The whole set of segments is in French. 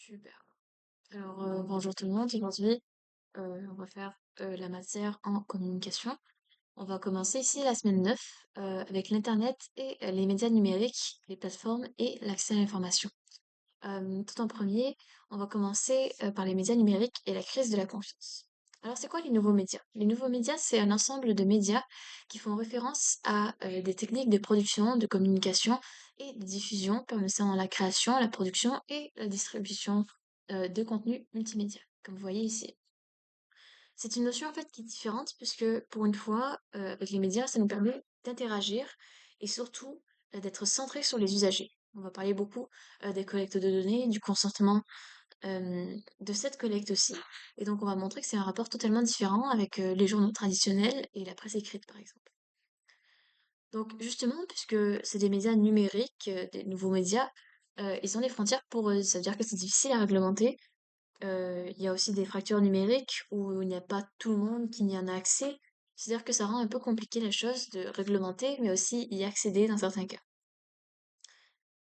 Super. Alors, bonjour tout le monde. Aujourd'hui, on va faire la matière en communication. On va commencer ici la semaine 9 avec l'Internet et les médias numériques, les plateformes et l'accès à l'information. Tout en premier, on va commencer par les médias numériques et la crise de la confiance. Alors, c'est quoi les nouveaux médias? Les nouveaux médias, c'est un ensemble de médias qui font référence à des techniques de production, de communication et de diffusion permettant la création, la production et la distribution de contenus multimédia, comme vous voyez ici. C'est une notion en fait qui est différente puisque pour une fois, avec les médias, ça nous permet d'interagir et surtout d'être centré sur les usagers. On va parler beaucoup des collectes de données, du consentement de cette collecte aussi. Et donc on va montrer que c'est un rapport totalement différent avec les journaux traditionnels et la presse écrite par exemple. Donc justement, puisque c'est des médias numériques, des nouveaux médias, ils ont des frontières pour eux. Ça veut dire que c'est difficile à réglementer. Il y a aussi des fractures numériques où il n'y a pas tout le monde qui n'y en a accès. C'est-à-dire que ça rend un peu compliqué la chose de réglementer, mais aussi y accéder dans certains cas.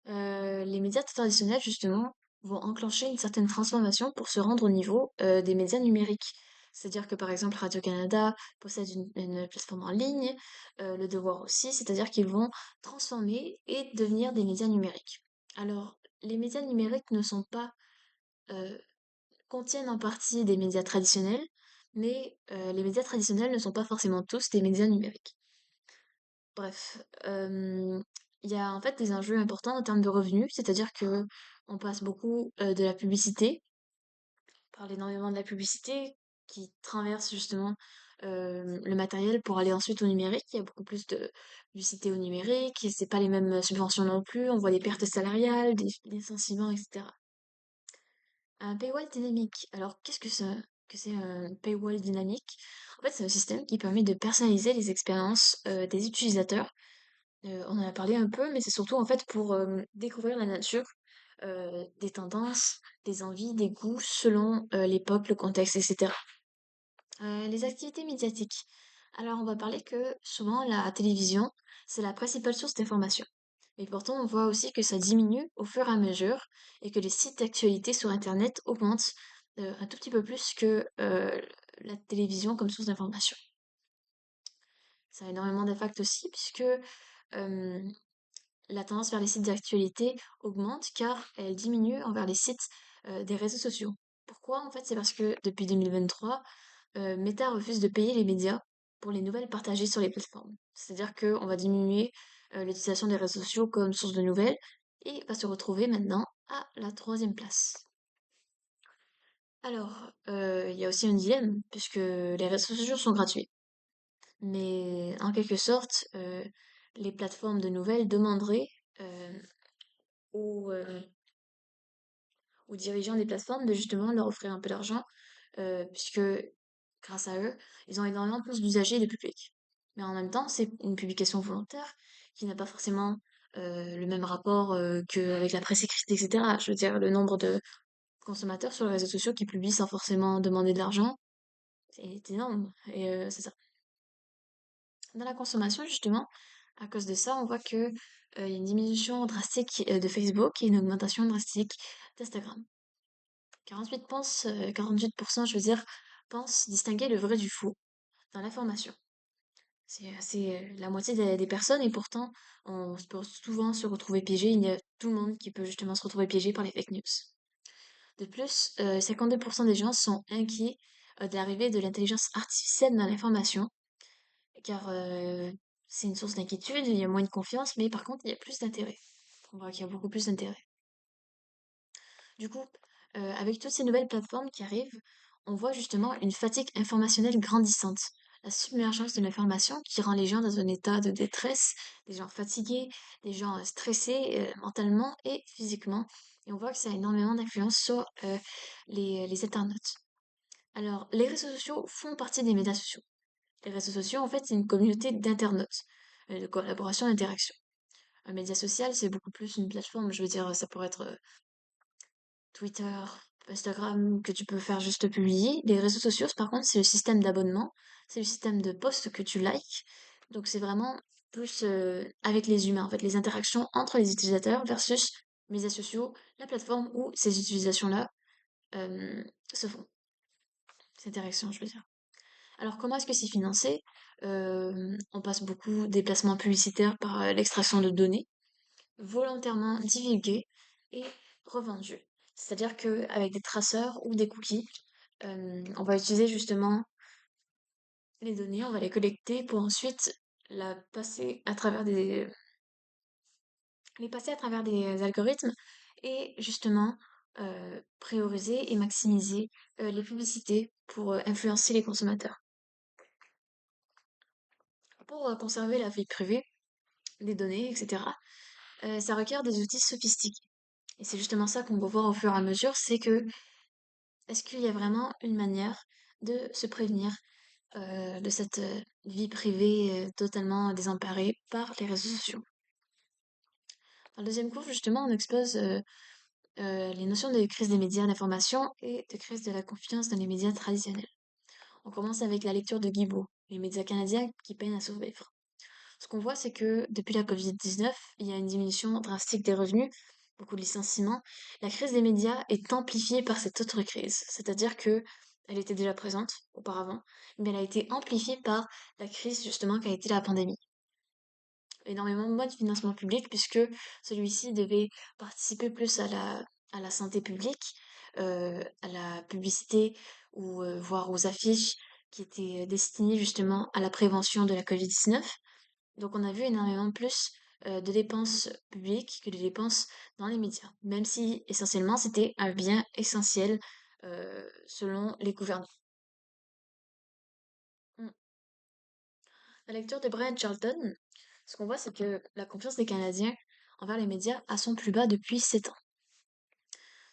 Les médias traditionnels, justement, vont enclencher une certaine transformation pour se rendre au niveau des médias numériques. C'est-à-dire que, par exemple, Radio-Canada possède une plateforme en ligne, Le Devoir aussi, c'est-à-dire qu'ils vont transformer et devenir des médias numériques. Alors, les médias numériques ne sont pas euh, contiennent en partie des médias traditionnels, mais les médias traditionnels ne sont pas forcément tous des médias numériques. Bref, il y a en fait des enjeux importants en termes de revenus, c'est-à-dire que on passe beaucoup de la publicité, on parle énormément de la publicité qui traverse justement le matériel pour aller ensuite au numérique. Il y a beaucoup plus de publicité au numérique, et c'est pas les mêmes subventions non plus, on voit des pertes salariales, des licenciements, etc. Un paywall dynamique. Alors, qu'est-ce que c'est un paywall dynamique? En fait, c'est un système qui permet de personnaliser les expériences des utilisateurs. On en a parlé un peu, mais c'est surtout en fait pour découvrir la nature, des tendances, des envies, des goûts selon l'époque, le contexte, etc. Les activités médiatiques. Alors, on va parler que souvent la télévision, c'est la principale source d'information. Mais pourtant, on voit aussi que ça diminue au fur et à mesure et que les sites d'actualité sur Internet augmentent un tout petit peu plus que la télévision comme source d'information. Ça a énormément d'impact aussi puisque euh, la tendance vers les sites d'actualité augmente car elle diminue envers les sites des réseaux sociaux. Pourquoi? En fait, c'est parce que depuis 2023, Meta refuse de payer les médias pour les nouvelles partagées sur les plateformes. C'est-à-dire qu'on va diminuer l'utilisation des réseaux sociaux comme source de nouvelles et va se retrouver maintenant à la troisième place. Alors, il y a aussi un dilemme, puisque les réseaux sociaux sont gratuits. Mais en quelque sorte, les plateformes de nouvelles demanderaient euh, aux, euh, aux dirigeants des plateformes de justement leur offrir un peu d'argent, puisque grâce à eux, ils ont énormément plus d'usagers et de publics. Mais en même temps, c'est une publication volontaire qui n'a pas forcément le même rapport qu'avec la presse écrite, etc. Je veux dire, le nombre de consommateurs sur les réseaux sociaux qui publient sans forcément demander de l'argent, c'est énorme. Et c'est ça. Dans la consommation, justement, à cause de ça, on voit que il y a une diminution drastique de Facebook et une augmentation drastique d'Instagram. 48%, je veux dire, pensent distinguer le vrai du faux dans l'information. C'est la moitié des personnes et pourtant, peut souvent se retrouver piégé. Il y a tout le monde qui peut justement se retrouver piégé par les fake news. De plus, 52% des gens sont inquiets de l'arrivée de l'intelligence artificielle dans l'information, car c'est une source d'inquiétude, il y a moins de confiance, mais par contre, il y a plus d'intérêt. On voit qu'il y a beaucoup plus d'intérêt. Du coup, avec toutes ces nouvelles plateformes qui arrivent, on voit justement une fatigue informationnelle grandissante. La submergence de l'information qui rend les gens dans un état de détresse, des gens fatigués, des gens stressés mentalement et physiquement. Et on voit que ça a énormément d'influence sur les internautes. Alors, les réseaux sociaux font partie des médias sociaux. Les réseaux sociaux, en fait, c'est une communauté d'internautes, de collaboration, d'interaction. Un média social, c'est beaucoup plus une plateforme. Je veux dire, ça pourrait être Twitter, Instagram, que tu peux faire juste publier. Les réseaux sociaux, par contre, c'est le système d'abonnement, c'est le système de posts que tu likes. Donc c'est vraiment plus avec les humains, en fait, les interactions entre les utilisateurs versus médias sociaux, la plateforme où ces utilisations-là euh, se font, ces interactions, je veux dire. Alors comment est-ce que c'est financé? On passe beaucoup des placements publicitaires par l'extraction de données, volontairement divulguées et revendues. C'est-à-dire qu'avec des traceurs ou des cookies, on va utiliser justement les données, on va les collecter pour ensuite la passer à travers les passer à travers des algorithmes et justement prioriser et maximiser les publicités pour influencer les consommateurs. Pour conserver la vie privée, des données, etc., ça requiert des outils sophistiqués. Et c'est justement ça qu'on va voir au fur et à mesure, c'est que est-ce qu'il y a vraiment une manière de se prévenir de cette vie privée totalement désemparée par les réseaux sociaux. Dans le deuxième cours, justement, on expose les notions de crise des médias d'information et de crise de la confiance dans les médias traditionnels. On commence avec la lecture de Guibault, les médias canadiens qui peinent à survivre. Ce qu'on voit, c'est que depuis la Covid-19, il y a une diminution drastique des revenus, beaucoup de licenciements. La crise des médias est amplifiée par cette autre crise, c'est-à-dire que elle était déjà présente auparavant, mais elle a été amplifiée par la crise justement qu'a été la pandémie. Énormément de modes de financement public puisque celui-ci devait participer plus à la santé publique, à la publicité ou voire aux affiches qui étaient destinées justement à la prévention de la Covid-19. Donc on a vu énormément plus de dépenses publiques que de dépenses dans les médias, même si essentiellement c'était un bien essentiel selon les gouvernants. Mm. La lecture de Brian Charlton, ce qu'on voit c'est que la confiance des Canadiens envers les médias a son plus bas depuis 7 ans.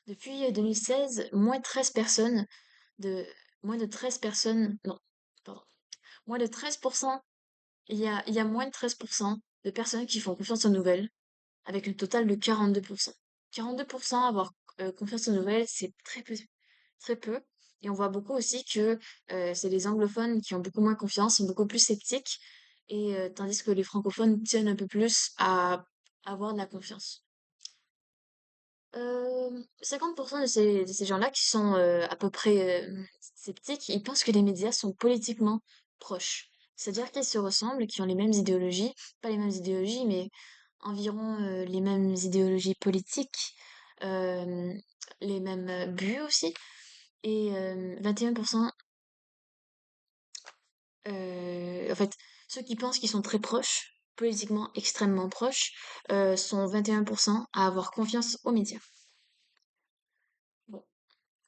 Depuis 2016, de moins de 13 personnes, non, pardon, moins de 13%, il y a moins de 13% de personnes qui font confiance aux nouvelles avec un total de 42%. 42% avoir confiance aux nouvelles, c'est très peu, très peu. Et on voit beaucoup aussi que c'est les anglophones qui ont beaucoup moins confiance, sont beaucoup plus sceptiques, et tandis que les francophones tiennent un peu plus à avoir de la confiance. 50% de ces gens-là qui sont à peu près sceptiques, ils pensent que les médias sont politiquement proches. C'est-à-dire qu'ils se ressemblent, qu'ils ont les mêmes idéologies, pas les mêmes idéologies, mais environ les mêmes idéologies politiques, euh, les mêmes buts aussi. Et 21%, en fait, ceux qui pensent qu'ils sont très proches, politiquement extrêmement proches, sont 21% à avoir confiance aux médias. Bon.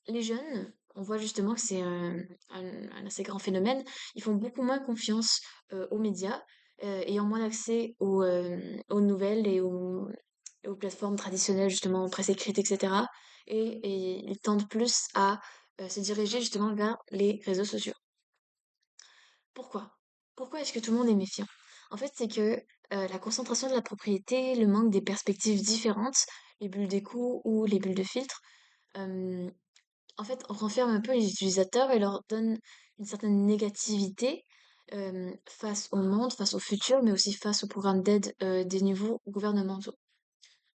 Les jeunes, on voit justement que c'est un assez grand phénomène. Ils font beaucoup moins confiance aux médias, ayant moins d'accès aux nouvelles et aux plateformes traditionnelles, justement, presse écrite, etc. Et ils tendent plus à se diriger justement vers les réseaux sociaux. Pourquoi? Pourquoi est-ce que tout le monde est méfiant? En fait, c'est que la concentration de la propriété, le manque des perspectives différentes, les bulles d'écho ou les bulles de filtre, euh, en fait, on renferme un peu les utilisateurs et leur donne une certaine négativité face au monde, face au futur, mais aussi face au programme d'aide des niveaux gouvernementaux.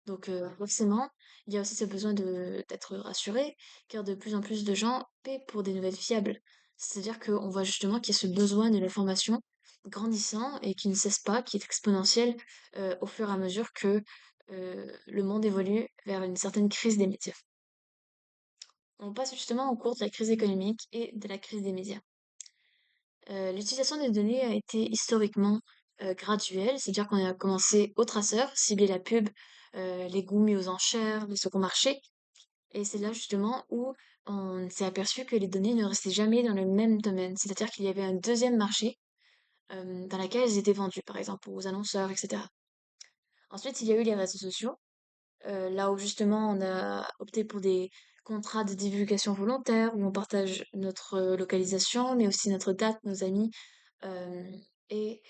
Donc forcément, il y a aussi ce besoin d'être rassuré, car de plus en plus de gens paient pour des nouvelles fiables. C'est-à-dire qu'on voit justement qu'il y a ce besoin de l'information grandissant et qui ne cesse pas, qui est exponentiel au fur et à mesure que le monde évolue vers une certaine crise des médias. On passe justement au cours de la crise économique et de la crise des médias. L'utilisation des données a été historiquement graduelle, c'est-à-dire qu'on a commencé au traceur, cibler la pub, les goûts mis aux enchères, les seconds marchés, et c'est là justement où on s'est aperçu que les données ne restaient jamais dans le même domaine, c'est-à-dire qu'il y avait un deuxième marché dans lequel elles étaient vendues, par exemple aux annonceurs, etc. Ensuite, il y a eu les réseaux sociaux, là où justement on a opté pour des contrats de divulgation volontaire, où on partage notre localisation, mais aussi notre date, nos amis, euh, et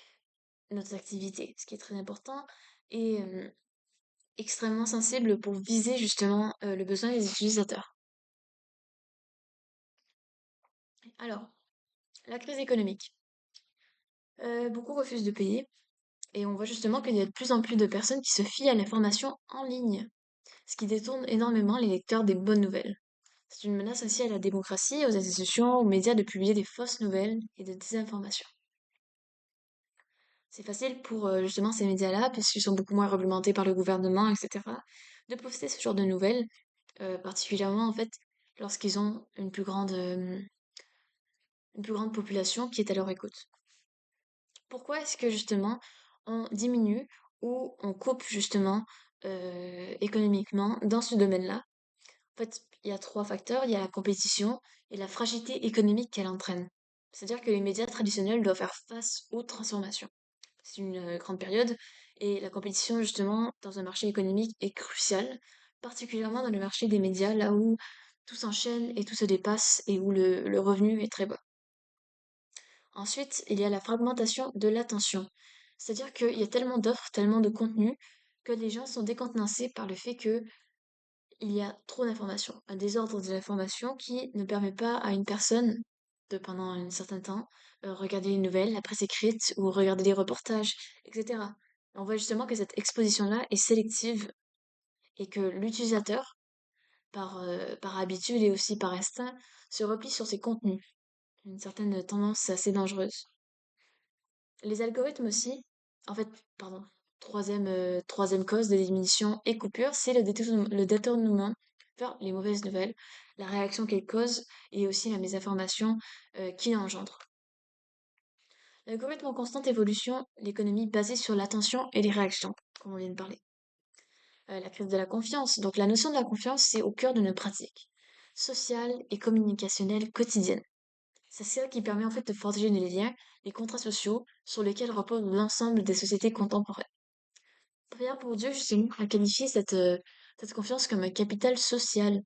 notre activité, ce qui est très important, et extrêmement sensible pour viser justement le besoin des utilisateurs. Alors, la crise économique. Beaucoup refusent de payer, et on voit justement qu'il y a de plus en plus de personnes qui se fient à l'information en ligne. ce qui détourne énormément les lecteurs des bonnes nouvelles. C'est une menace aussi à la démocratie, aux institutions, aux médias de publier des fausses nouvelles et de désinformation. C'est facile pour justement ces médias-là, puisqu'ils sont beaucoup moins réglementés par le gouvernement, etc., de poster ce genre de nouvelles, particulièrement en fait lorsqu'ils ont une plus grande population qui est à leur écoute. Pourquoi est-ce que justement on diminue ou on coupe justement économiquement dans ce domaine-là? En fait, il y a trois facteurs. Il y a la compétition et la fragilité économique qu'elle entraîne. C'est-à-dire que les médias traditionnels doivent faire face aux transformations. C'est une grande période et la compétition justement dans un marché économique est cruciale, particulièrement dans le marché des médias, là où tout s'enchaîne et tout se dépasse et où le revenu est très bas. Ensuite, il y a la fragmentation de l'attention. C'est-à-dire qu'il y a tellement d'offres, tellement de contenus, que les gens sont décontenancés par le fait que il y a trop d'informations, un désordre de l'information qui ne permet pas à une personne de, pendant un certain temps, regarder les nouvelles, la presse écrite ou regarder les reportages, etc. On voit justement que cette exposition-là est sélective et que l'utilisateur, par habitude et aussi par instinct, se replie sur ses contenus. Une certaine tendance assez dangereuse. Les algorithmes aussi, en fait, pardon, troisième cause de diminution et coupure, c'est le détournement vers les mauvaises nouvelles, la réaction qu'elles causent et aussi la mésinformation qu'il engendre. L'algorithme en constante évolution, l'économie basée sur l'attention et les réactions, comme on vient de parler. La crise de la confiance. Donc la notion de la confiance, c'est au cœur de nos pratiques sociales et communicationnelles quotidiennes. C'est ça qui permet en fait de forger les liens, les contrats sociaux sur lesquels repose l'ensemble des sociétés contemporaines. Pierre Bourdieu, justement, a qualifié cette confiance comme un capital social.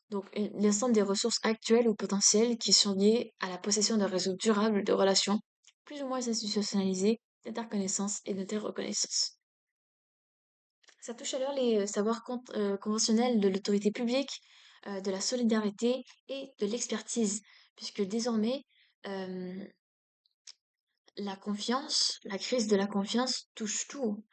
Donc, l'ensemble des ressources actuelles ou potentielles qui sont liées à la possession d'un réseau durable de relations, plus ou moins institutionnalisées, d'interconnaissance et d'interreconnaissance. Ça touche alors les savoirs conventionnels de l'autorité publique, de la solidarité et de l'expertise, puisque désormais, euh, la crise de la confiance touche tout.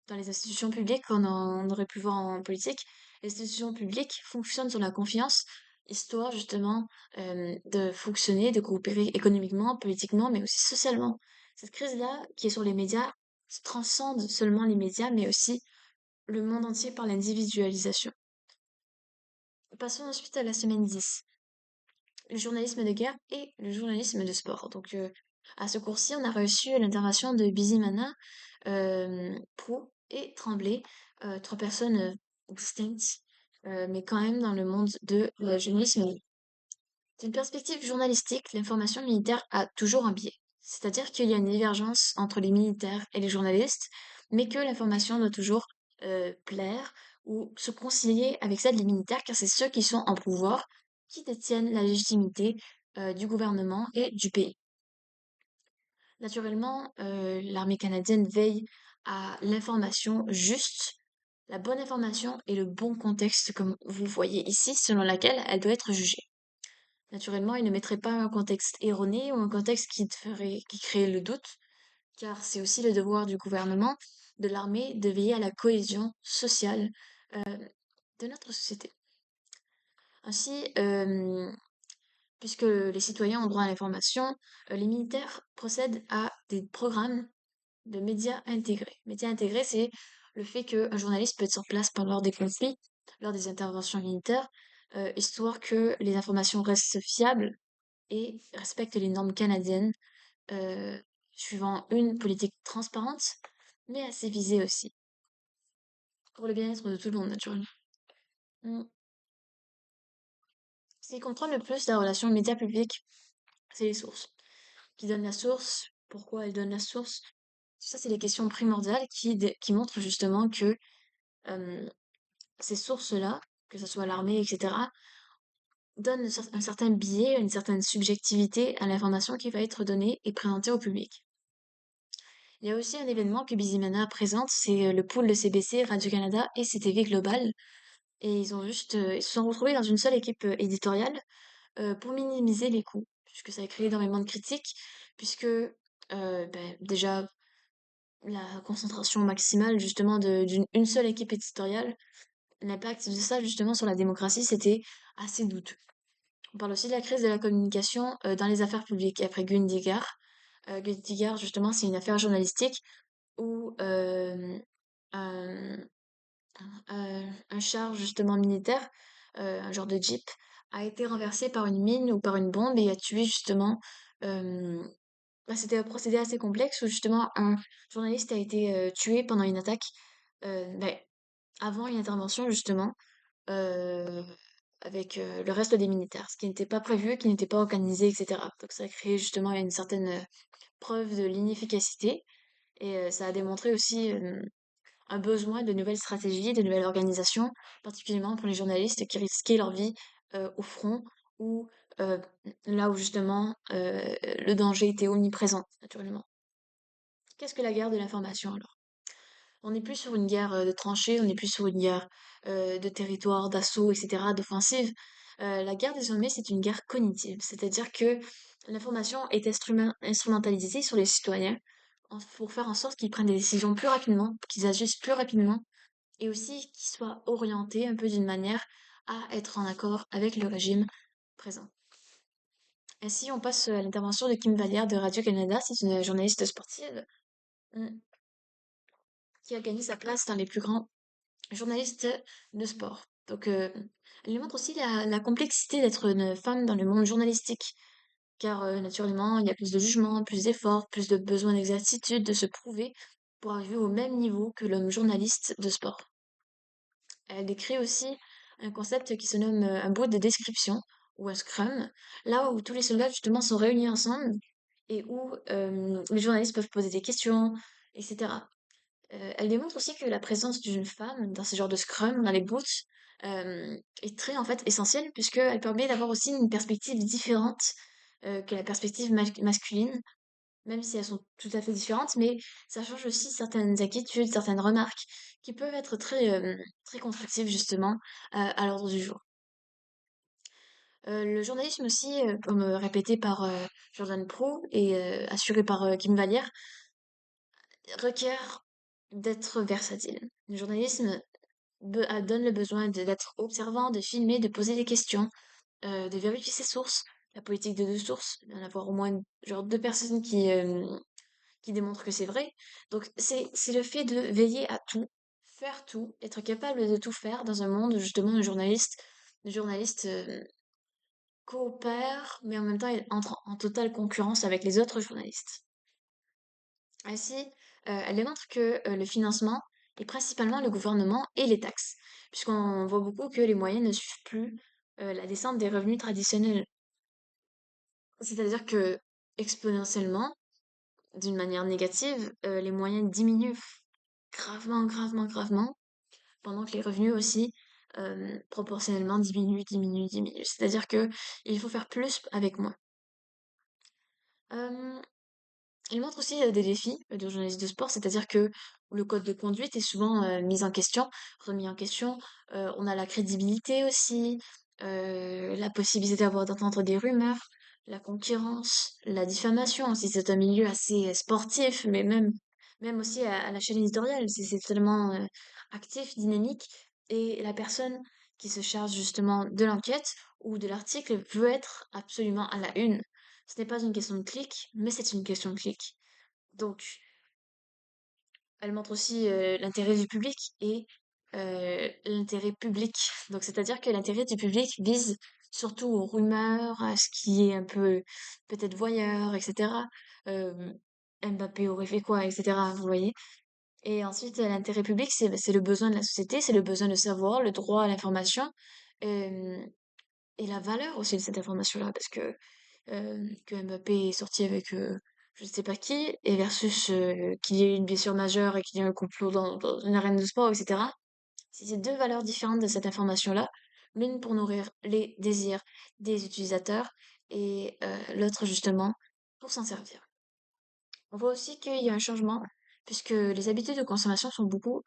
Dans les institutions publiques, on aurait pu voir en politique, les institutions publiques fonctionnent sur la confiance, histoire justement de fonctionner, de coopérer économiquement, politiquement, mais aussi socialement. Cette crise-là, qui est sur les médias, transcende seulement les médias, mais aussi le monde entier par l'individualisation. Passons ensuite à la semaine 10, le journalisme de guerre et le journalisme de sport. Donc, à ce cours-ci, on a reçu l'intervention de Bizimana, Prou et Tremblay, trois personnes distinctes, mais quand même dans le monde de la journalisme. D'une perspective journalistique, l'information militaire a toujours un biais. C'est-à-dire qu'il y a une divergence entre les militaires et les journalistes, mais que l'information doit toujours plaire ou se concilier avec celle des militaires, car c'est ceux qui sont en pouvoir, qui détiennent la légitimité du gouvernement et du pays. Naturellement, l'armée canadienne veille à l'information juste, la bonne information et le bon contexte, comme vous voyez ici, selon laquelle elle doit être jugée. Naturellement, il ne mettrait pas un contexte erroné ou un contexte qui créerait le doute, car c'est aussi le devoir du gouvernement, de l'armée, de veiller à la cohésion sociale de notre société. Ainsi, puisque les citoyens ont droit à l'information, les militaires procèdent à des programmes de médias intégrés. Médias intégrés, c'est le fait qu'un journaliste peut être sur place pendant des conflits, lors des interventions militaires, histoire que les informations restent fiables et respectent les normes canadiennes, euh, suivant une politique transparente, mais assez visée aussi, pour le bien-être de tout le monde, naturellement. Mm. Ce qui contrôle le plus la relation média-public, c'est les sources. Qui donne la source? Pourquoi elle donne la source? Ça, c'est des questions primordiales qui montrent justement que euh, ces sources-là, que ce soit l'armée, etc., donnent un certain biais, une certaine subjectivité à l'information qui va être donnée et présentée au public. Il y a aussi un événement que Bizimana présente, c'est le pool de CBC, Radio-Canada et CTV Global. Et ils se sont retrouvés dans une seule équipe éditoriale pour minimiser les coûts, puisque ça a créé énormément de critiques, puisque déjà la concentration maximale justement d'une une seule équipe éditoriale l'impact de ça justement sur la démocratie, c'était assez douteux. On parle aussi de la crise de la communication dans les affaires publiques après Gundigar. Gundigar, justement, c'est une affaire journalistique où un, un char justement militaire, un genre de jeep, a été renversé par une mine ou par une bombe et a tué justement. euh, C'était un procédé assez complexe où justement un journaliste a été tué pendant une attaque, ben, avant une intervention justement, euh, avec le reste des militaires, ce qui n'était pas prévu, qui n'était pas organisé, etc. Donc ça a créé justement une certaine preuve de l'inefficacité et ça a démontré aussi un besoin de nouvelles stratégies, de nouvelles organisations, particulièrement pour les journalistes qui risquaient leur vie au front ou euh, là où justement le danger était omniprésent, naturellement. Qu'est-ce que la guerre de l'information alors? On n'est plus sur une guerre de tranchées, on n'est plus sur une guerre de territoire, d'assaut, etc., d'offensive. La guerre désormais, c'est une guerre cognitive, c'est-à-dire que l'information est instrumentalisée sur les citoyens pour faire en sorte qu'ils prennent des décisions plus rapidement, qu'ils agissent plus rapidement, et aussi qu'ils soient orientés un peu d'une manière à être en accord avec le régime présent. Ainsi, on passe à l'intervention de Kim Vallière de Radio-Canada, c'est une journaliste sportive mm, qui a gagné sa place dans les plus grands journalistes de sport. Donc, elle montre aussi la complexité d'être une femme dans le monde journalistique, car naturellement, il y a plus de jugement, plus d'efforts, plus de besoin d'exactitude, de se prouver pour arriver au même niveau que l'homme journaliste de sport. Elle décrit aussi un concept qui se nomme un bout de description ou un scrum, là où tous les soldats justement sont réunis ensemble et où les journalistes peuvent poser des questions, etc. Elle démontre aussi que la présence d'une femme dans ce genre de scrum, dans les booths, est très en fait essentielle puisqu'elle permet d'avoir aussi une perspective différente que la perspective masculine, même si elles sont tout à fait différentes, mais ça change aussi certaines inquiétudes, certaines remarques qui peuvent être très constructives justement à l'ordre du jour. Le journalisme aussi, comme répété par Jordan Pro et assuré par Kim Vallière, requiert d'être versatile. Le journalisme donne le besoin d'être observant, de filmer, de poser des questions, de vérifier ses sources, la politique de deux sources, d'en avoir au moins genre deux personnes qui démontre que c'est vrai. Donc c'est le fait de veiller à tout, faire tout, être capable de tout faire dans un monde où justement le journaliste coopère, mais en même temps il entre en totale concurrence avec les autres journalistes. Ainsi, elle démontre que le financement est principalement le gouvernement et les taxes, puisqu'on voit beaucoup que les moyens ne suivent plus la descente des revenus traditionnels. C'est-à-dire que exponentiellement, d'une manière négative, les moyens diminuent gravement, gravement, gravement, pendant que les revenus aussi, proportionnellement diminuent, diminuent, diminuent. C'est-à-dire que il faut faire plus avec moins. Euh, il montre aussi des défis de journalistes de sport, c'est-à-dire que le code de conduite est souvent mis en question, remis en question. On a la crédibilité aussi, la possibilité d'entendre des rumeurs, la concurrence, la diffamation, si c'est un milieu assez sportif, mais même aussi à la chaîne éditoriale, c'est tellement actif, dynamique, et la personne qui se charge justement de l'enquête ou de l'article veut être absolument à la une. Ce n'est pas une question de clic, mais c'est une question de clic. Donc, elle montre aussi l'intérêt du public et l'intérêt public. Donc, c'est-à-dire que l'intérêt du public vise surtout aux rumeurs, à ce qui est un peu peut-être voyeur, etc. Euh, Mbappé aurait fait quoi, etc. Vous voyez? Et ensuite, l'intérêt public, c'est le besoin de la société, c'est le besoin de savoir, le droit à l'information. euh, et la valeur aussi de cette information-là, parce que Mbappé est sorti avec je ne sais pas qui, et versus qu'il y ait eu une blessure majeure et qu'il y ait un complot dans une arène de sport, etc. C'est deux valeurs différentes de cette information-là, l'une pour nourrir les désirs des utilisateurs et l'autre justement pour s'en servir. On voit aussi qu'il y a un changement, puisque les habitudes de consommation sont beaucoup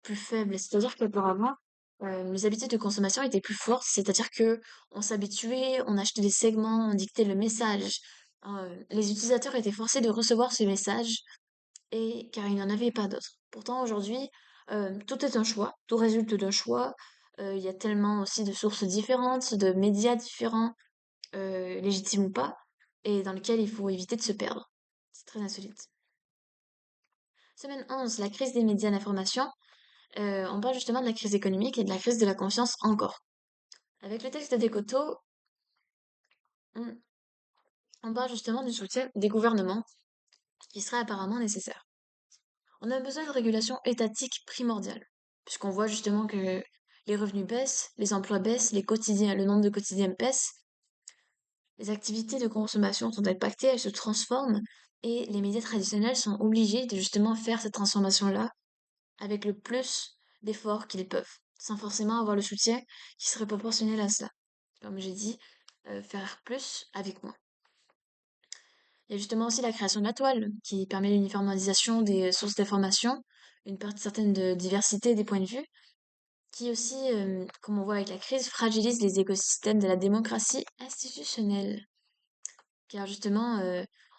plus faible. C'est-à-dire qu'auparavant, les habitudes de consommation étaient plus fortes, c'est-à-dire que on s'habituait, on achetait des segments, on dictait le message. Les utilisateurs étaient forcés de recevoir ce message et car il n'y en avait pas d'autres. Pourtant, aujourd'hui, Tout est un choix, tout résulte d'un choix. Il y a tellement aussi de sources différentes, de médias différents, légitimes ou pas, et dans lequel il faut éviter de se perdre. C'est très insolite. Semaine 11, la crise des médias d'information. On parle justement de la crise économique et de la crise de la confiance encore. Avec le texte d'Ecoto, on, on parle justement du soutien des gouvernements qui serait apparemment nécessaire. On a besoin de régulation étatique primordiale, puisqu'on voit justement que les revenus baissent, les emplois baissent, les quotidiens, le nombre de quotidiens baisse, les activités de consommation sont impactées, elles se transforment, et les médias traditionnels sont obligés de justement faire cette transformation-là avec le plus d'efforts qu'ils peuvent, sans forcément avoir le soutien qui serait proportionnel à cela. Comme j'ai dit, faire plus avec moins. Il y a justement aussi la création de la toile, qui permet l'uniformisation des sources d'information, une partie certaine de diversité des points de vue, qui aussi, comme on voit avec la crise, fragilise les écosystèmes de la démocratie institutionnelle. Car justement,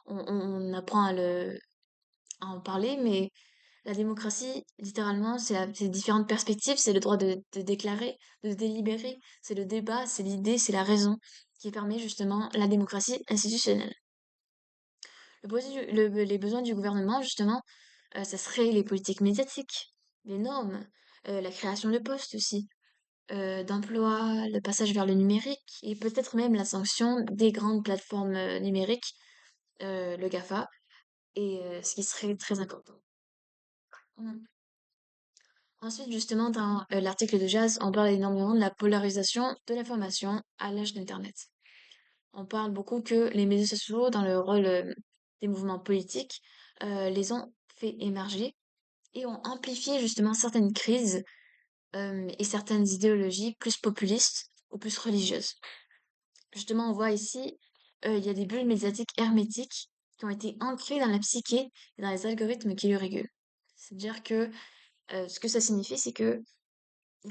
on apprend à en parler, mais la démocratie, littéralement, c'est différentes perspectives, c'est le droit de déclarer, de délibérer, c'est le débat, c'est l'idée, c'est la raison, qui permet justement la démocratie institutionnelle. Les besoins du gouvernement, justement, ça serait les politiques médiatiques, les normes, la création de postes aussi, d'emplois, le passage vers le numérique et peut-être même la sanction des grandes plateformes numériques, le GAFA, et ce qui serait très important. Mm. Ensuite, justement, dans l'article de Jazz, on parle énormément de la polarisation de l'information à l'âge d'Internet. On parle beaucoup que les médias sociaux, dans le rôle des mouvements politiques, les ont fait émerger et ont amplifié justement certaines crises et certaines idéologies plus populistes ou plus religieuses. Justement, on voit ici, il y a des bulles médiatiques hermétiques qui ont été ancrées dans la psyché et dans les algorithmes qui le régulent. C'est-à-dire que ce que ça signifie, c'est que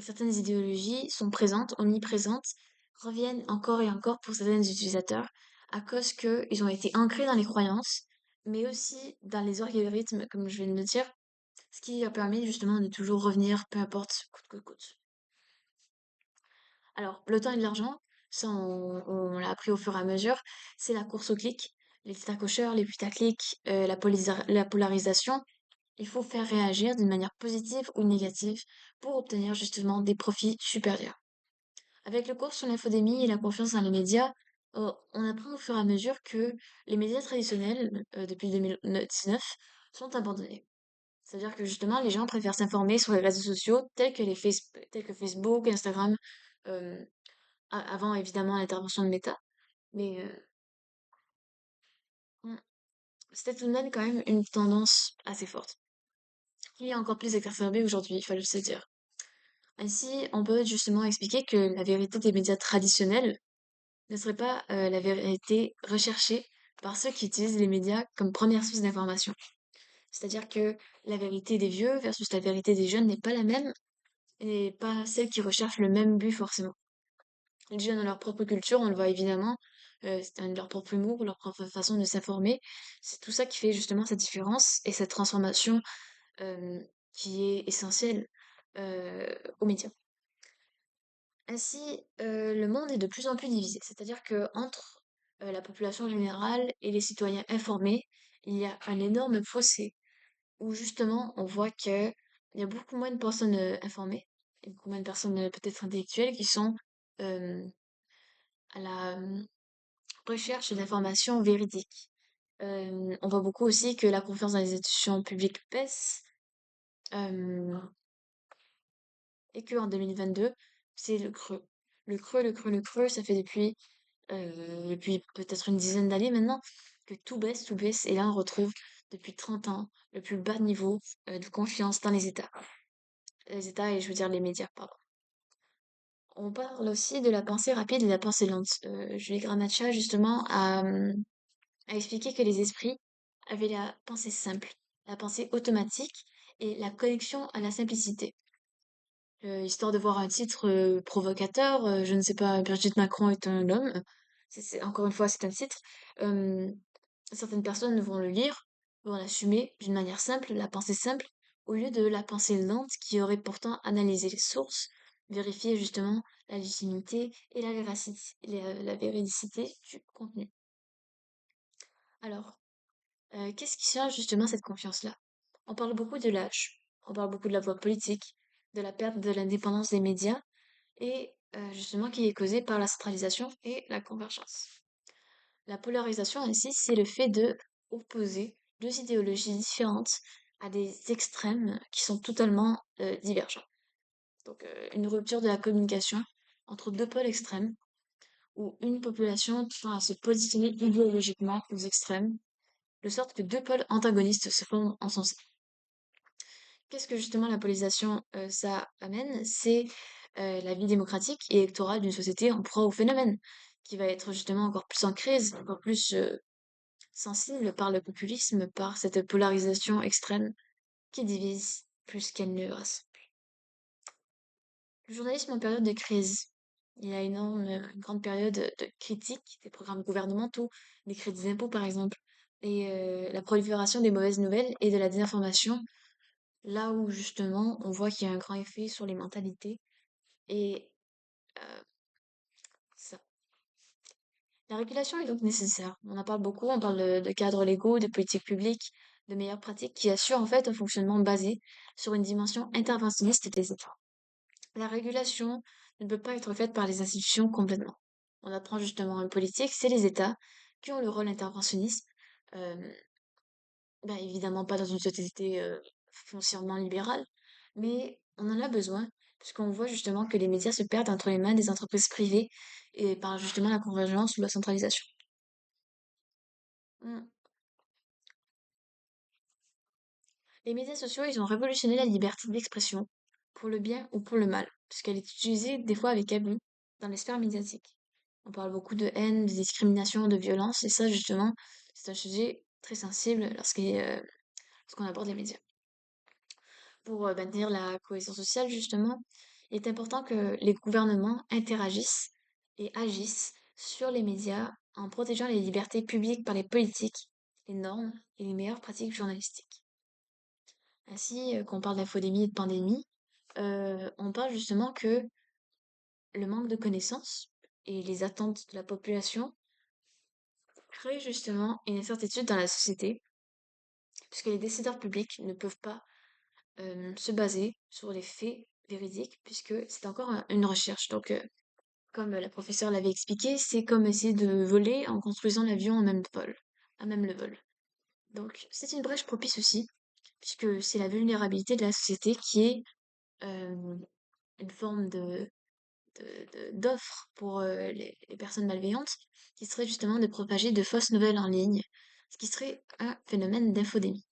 certaines idéologies sont présentes, omniprésentes, reviennent encore et encore pour certains utilisateurs à cause qu'ils ont été ancrés dans les croyances, mais aussi dans les algorithmes, comme je viens de le dire, ce qui leur permet justement de toujours revenir, peu importe, coûte que coûte. Alors, le temps et de l'argent, ça on l'a appris au fur et à mesure, c'est la course au clic, les accrocheurs, les putaclics, la polarisation. Il faut faire réagir d'une manière positive ou négative pour obtenir justement des profits supérieurs. Avec le cours sur l'infodémie et la confiance dans les médias, on apprend au fur et à mesure que les médias traditionnels, depuis 2019, sont abandonnés. C'est-à-dire que justement, les gens préfèrent s'informer sur les réseaux sociaux tels que Facebook, Instagram, euh, avant évidemment l'intervention de Meta. Mais on- c'était tout de même quand même une tendance assez forte, qui est encore plus exacerbée aujourd'hui, il faut se dire. Ainsi, on peut justement expliquer que la vérité des médias traditionnels ne serait pas la vérité recherchée par ceux qui utilisent les médias comme première source d'information. C'est-à-dire que la vérité des vieux versus la vérité des jeunes n'est pas la même et pas celle qui recherche le même but forcément. Les jeunes ont leur propre culture, on le voit évidemment, leur propre humour, leur propre façon de s'informer. C'est tout ça qui fait justement cette différence et cette transformation euh, qui est essentielle aux médias. Ainsi, le monde est de plus en plus divisé. C'est-à-dire que entre la population générale et les citoyens informés, il y a un énorme fossé où justement on voit que il y a beaucoup moins de personnes informées et beaucoup moins de personnes peut-être intellectuelles qui sont euh, à la recherche d'informations véridiques. On voit beaucoup aussi que la confiance dans les institutions publiques baisse euh, et qu'en 2022, c'est le creux. Le creux, le creux, le creux, ça fait depuis peut-être une dizaine d'années maintenant, que tout baisse, et là on retrouve depuis 30 ans le plus bas niveau de confiance dans les États. Les États et je veux dire les médias, pardon. On parle aussi de la pensée rapide et de la pensée lente. Julie Gramaccia, justement, a expliqué que les esprits avaient la pensée simple, la pensée automatique et la connexion à la simplicité. Histoire de voir un titre provocateur, je ne sais pas, Brigitte Macron est un homme. Encore une fois, c'est un titre. Euh, Certaines personnes vont le lire, vont l'assumer d'une manière simple, la pensée simple, au lieu de la pensée lente qui aurait pourtant analysé les sources, vérifié justement la légitimité et la véridicité du contenu. Alors, qu'est-ce qui change justement cette confiance-là? On parle beaucoup de l'âge, on parle beaucoup de la voix politique, de la perte de l'indépendance des médias et justement qui est causée par la centralisation et la convergence. La polarisation ainsi, c'est le fait de opposer deux idéologies différentes à des extrêmes qui sont totalement divergents. Donc une rupture de la communication entre deux pôles extrêmes où une population tend à se positionner idéologiquement aux extrêmes, de sorte que deux pôles antagonistes se forment en son sein. Qu'est-ce que justement la polarisation ça amène? C'est la vie démocratique et électorale d'une société en proie au phénomène, qui va être justement encore plus en crise, encore plus sensible par le populisme, par cette polarisation extrême qui divise plus qu'elle ne rassemble. Le journalisme en période de crise. Il y a une grande période de critique des programmes gouvernementaux, des crédits d'impôt par exemple, et la prolifération des mauvaises nouvelles et de la désinformation, là où justement on voit qu'il y a un grand effet sur les mentalités et euh, ça. La régulation est donc nécessaire. On en parle beaucoup, on parle de cadres légaux, de politiques publiques, de meilleures pratiques qui assurent en fait un fonctionnement basé sur une dimension interventionniste des États. La régulation ne peut pas être faite par les institutions complètement. On apprend justement en politique, c'est les États qui ont le rôle interventionniste, euh, évidemment pas dans une société foncièrement libérale, mais on en a besoin, puisqu'on voit justement que les médias se perdent entre les mains des entreprises privées et par justement la convergence ou la centralisation. Mm. Les médias sociaux, ils ont révolutionné la liberté d'expression, pour le bien ou pour le mal, puisqu'elle est utilisée des fois avec abus dans les sphères médiatiques. On parle beaucoup de haine, de discrimination, de violence, et ça justement, c'est un sujet très sensible lorsqu'on aborde les médias. Pour maintenir la cohésion sociale, justement, il est important que les gouvernements interagissent et agissent sur les médias en protégeant les libertés publiques par les politiques, les normes et les meilleures pratiques journalistiques. Ainsi, quand on parle d'infodémie et de pandémie, on parle justement que le manque de connaissances et les attentes de la population créent justement une incertitude dans la société, puisque les décideurs publics ne peuvent pas se baser sur les faits véridiques, puisque c'est encore une recherche. Donc, comme la professeure l'avait expliqué, c'est comme essayer de voler en construisant l'avion à même le vol. Donc, c'est une brèche propice aussi, puisque c'est la vulnérabilité de la société qui est euh, une forme d'offre pour les personnes malveillantes, qui serait justement de propager de fausses nouvelles en ligne, ce qui serait un phénomène d'infodémie.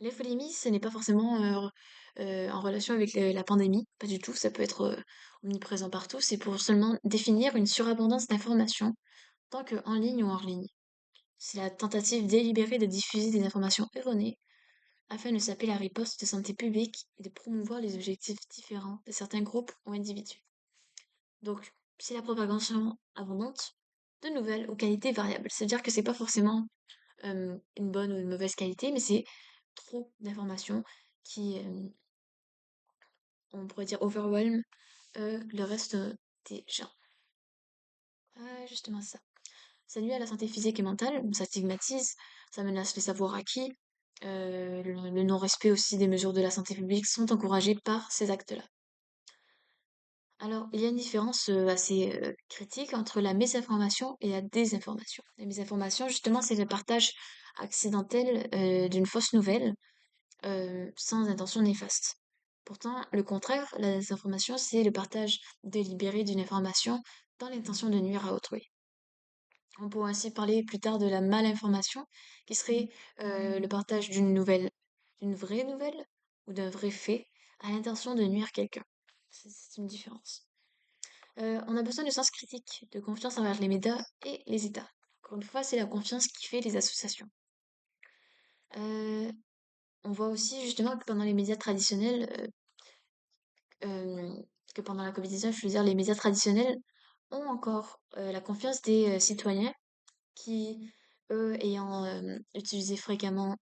L'infodémie, ce n'est pas forcément en relation avec la pandémie, pas du tout, ça peut être omniprésent partout, c'est pour seulement définir une surabondance d'informations, tant qu'en ligne ou hors ligne. C'est la tentative délibérée de diffuser des informations erronées afin de saper la riposte de santé publique et de promouvoir les objectifs différents de certains groupes ou individus. Donc, c'est la propagation abondante de nouvelles aux qualités variables. C'est-à-dire que c'est pas forcément une bonne ou une mauvaise qualité, mais c'est trop d'informations qui, on pourrait dire, overwhelm le reste des gens. Justement ça. Ça nuit à la santé physique et mentale, ça stigmatise, ça menace les savoirs acquis. Le non-respect aussi des mesures de la santé publique sont encouragés par ces actes-là. Alors, il y a une différence assez critique entre la mésinformation et la désinformation. La mésinformation, justement, c'est le partage accidentel d'une fausse nouvelle sans intention néfaste. Pourtant, le contraire, la désinformation, c'est le partage délibéré d'une information dans l'intention de nuire à autrui. On pourrait ainsi parler plus tard de la malinformation, qui serait le partage d'une vraie nouvelle ou d'un vrai fait à l'intention de nuire quelqu'un. C'est une différence. On a besoin de sens critique, de confiance envers les médias et les États. Encore une fois, c'est la confiance qui fait les associations. Euh, on voit aussi justement que pendant les médias traditionnels, euh, que pendant la Covid-19, je veux dire, les médias traditionnels ont encore la confiance des citoyens qui, eux, ayant utilisé fréquemment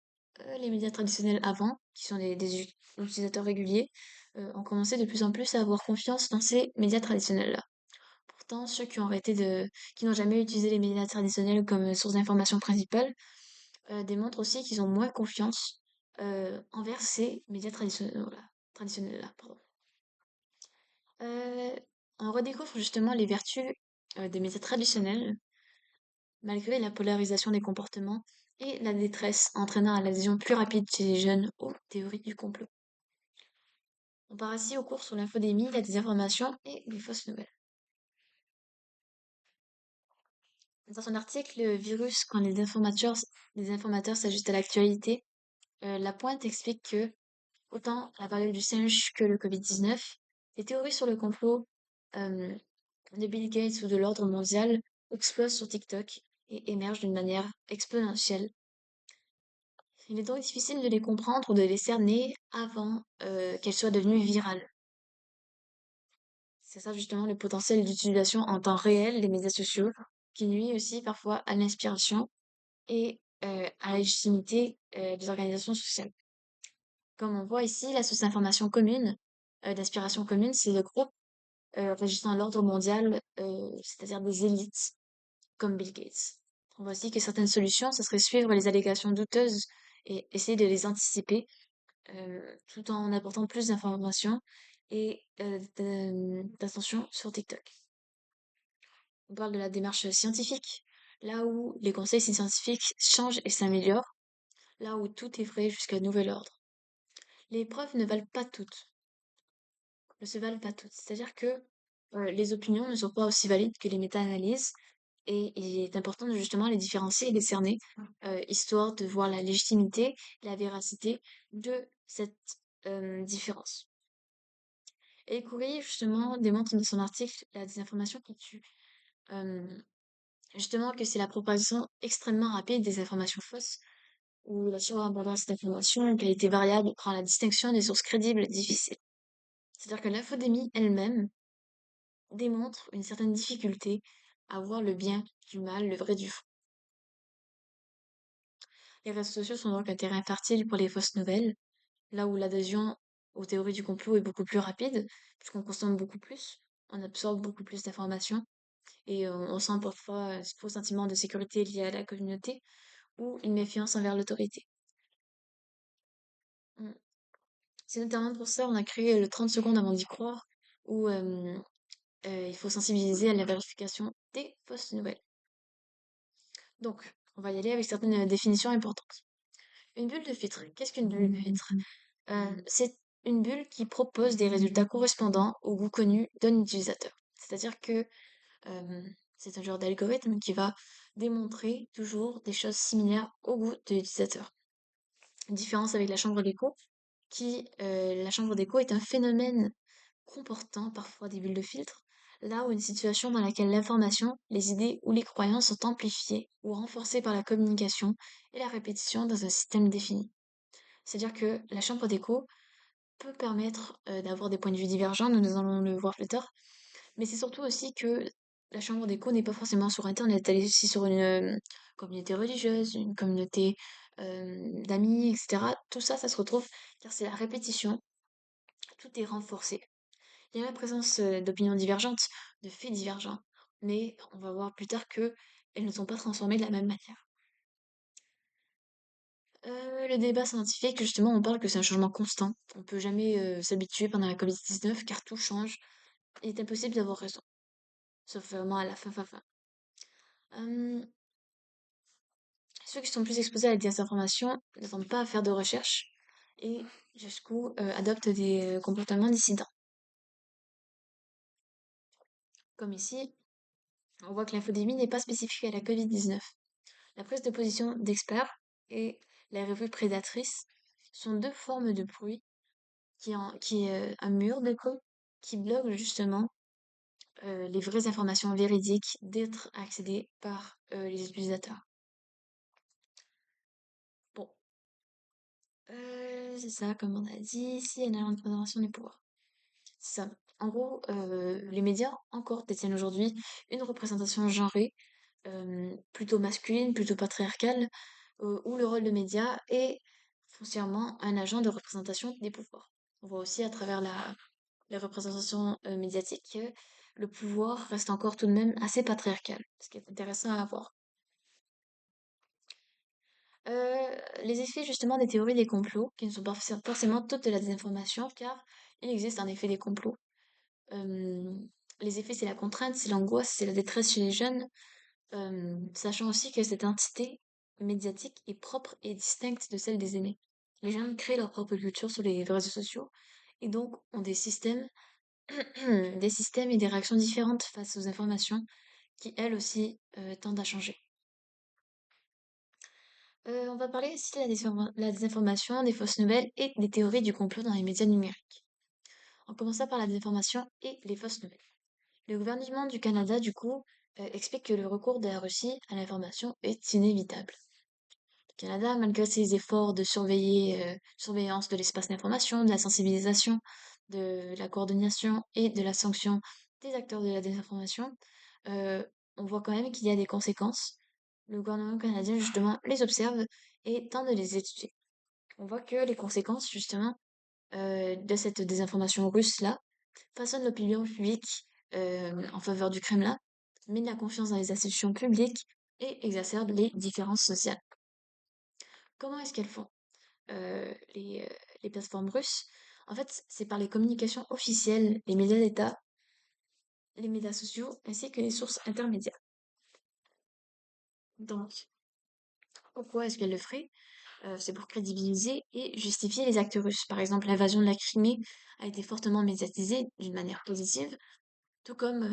Les médias traditionnels avant, qui sont des utilisateurs réguliers, ont commencé de plus en plus à avoir confiance dans ces médias traditionnels-là. Pourtant, qui n'ont jamais utilisé les médias traditionnels comme source d'information principale, démontrent aussi qu'ils ont moins confiance envers ces médias traditionnels-là, pardon. Euh, on redécouvre justement les vertus des médias traditionnels, malgré la polarisation des comportements et la détresse entraînant à l'adhésion plus rapide chez les jeunes aux théories du complot. On part ainsi au cours sur l'infodémie, la désinformation et les fausses nouvelles. Dans son article Virus quand les informateurs s'ajustent à l'actualité, La Pointe explique que, autant la variole du singe que le Covid-19, les théories sur le complot euh, de Bill Gates ou de l'ordre mondial explosent sur TikTok et émergent d'une manière exponentielle. Il est donc difficile de les comprendre ou de les cerner avant qu'elles soient devenues virales. C'est ça justement le potentiel d'utilisation en temps réel des médias sociaux, qui nuit aussi parfois à l'inspiration et à la légitimité des organisations sociales. Comme on voit ici, la source d'information commune, d'inspiration commune, c'est le groupe régissant l'ordre mondial, c'est-à-dire des élites comme Bill Gates. On voit aussi que certaines solutions, ce serait suivre les allégations douteuses et essayer de les anticiper tout en apportant plus d'informations et d'attention sur TikTok. On parle de la démarche scientifique, là où les conseils scientifiques changent et s'améliorent, là où tout est vrai jusqu'à nouvel ordre. Les preuves ne se valent pas toutes. C'est-à-dire que les opinions ne sont pas aussi valides que les méta-analyses, et il est important de justement les différencier et les cerner, histoire de voir la légitimité, la véracité de cette différence. Et Coury, justement, démontre dans son article la désinformation qui tue. Euh, Justement, que c'est la propagation extrêmement rapide des informations fausses, ou la surabondance d'informations, une qualité variable, rend la distinction des sources crédibles difficile. C'est-à-dire que l'infodémie elle-même démontre une certaine difficulté à voir le bien du mal, le vrai du faux. Les réseaux sociaux sont donc un terrain fertile pour les fausses nouvelles, là où l'adhésion aux théories du complot est beaucoup plus rapide, puisqu'on consomme beaucoup plus, on absorbe beaucoup plus d'informations, et on sent parfois un faux sentiment de sécurité lié à la communauté ou une méfiance envers l'autorité. Mm. C'est notamment pour ça qu'on a créé le 30 secondes avant d'y croire, où il faut sensibiliser à la vérification des fausses nouvelles. Donc, on va y aller avec certaines définitions importantes. Une bulle de filtre. Qu'est-ce qu'une bulle de filtre? C'est une bulle qui propose des résultats correspondants au goût connu d'un utilisateur. C'est-à-dire que euh, c'est un genre d'algorithme qui va démontrer toujours des choses similaires au goût de l'utilisateur. Différence avec la chambre d'écho, la chambre d'écho est un phénomène comportant parfois des bulles de filtre, là où une situation dans laquelle l'information, les idées ou les croyances sont amplifiées ou renforcées par la communication et la répétition dans un système défini. C'est-à-dire que la chambre d'écho peut permettre d'avoir des points de vue divergents, nous allons le voir plus tard, mais c'est surtout aussi que la chambre d'écho n'est pas forcément sur Internet, elle est aussi sur une communauté religieuse, une communauté d'amis, etc. Tout ça, ça se retrouve car c'est la répétition, tout est renforcé. Il y a la présence d'opinions divergentes, de faits divergents, mais on va voir plus tard que elles ne sont pas transformées de la même manière. Le débat scientifique, justement, on parle que c'est un changement constant. On peut jamais s'habituer pendant la Covid-19 car tout change. Il est impossible d'avoir raison, sauf vraiment à la fin. Hum, Ceux qui sont plus exposés à la désinformation n'attendent pas à faire de recherche et jusqu'où adoptent des comportements dissidents. Comme ici, on voit que l'infodémie n'est pas spécifique à la Covid-19. La prise de position d'experts et la revue prédatrice sont deux formes de bruit qui est un mur d'écho qui bloque justement les vraies informations véridiques d'être accédées par les utilisateurs. Bon, c'est ça, comme on a dit, ici, il y a une préservation des pouvoirs. C'est ça. En gros, les médias encore détiennent aujourd'hui une représentation genrée, plutôt masculine, plutôt patriarcale, où le rôle de média est foncièrement un agent de représentation des pouvoirs. On voit aussi à travers les représentations médiatiques que le pouvoir reste encore tout de même assez patriarcal, ce qui est intéressant à voir. Les effets justement des théories des complots, qui ne sont pas forcément toutes de la désinformation, car il existe en effet des complots. Euh, les effets, c'est la contrainte, c'est l'angoisse, c'est la détresse chez les jeunes, sachant aussi que cette entité médiatique est propre et distincte de celle des aînés. Les jeunes créent leur propre culture sur les réseaux sociaux et donc ont des systèmes, des systèmes et des réactions différentes face aux informations qui, elles aussi, tendent à changer. On va parler aussi de la désinformation, des fausses nouvelles et des théories du complot dans les médias numériques. En commençant par la désinformation et les fausses nouvelles. Le gouvernement du Canada, du coup, explique que le recours de la Russie à l'information est inévitable. Le Canada, malgré ses efforts de surveillance de l'espace d'information, de la sensibilisation, de la coordination et de la sanction des acteurs de la désinformation, euh, on voit quand même qu'il y a des conséquences. Le gouvernement canadien, justement, les observe et tente de les étudier. On voit que les conséquences, justement, de cette désinformation russe-là façonnent l'opinion publique en faveur du Kremlin, mine la confiance dans les institutions publiques et exacerbe les différences sociales. Comment est-ce qu'elles font les plateformes russes? En fait, c'est par les communications officielles, les médias d'État, les médias sociaux, ainsi que les sources intermédiaires. Donc, pourquoi est-ce qu'elles le feraient? C'est pour crédibiliser et justifier les actes russes. Par exemple, l'invasion de la Crimée a été fortement médiatisée d'une manière positive, tout comme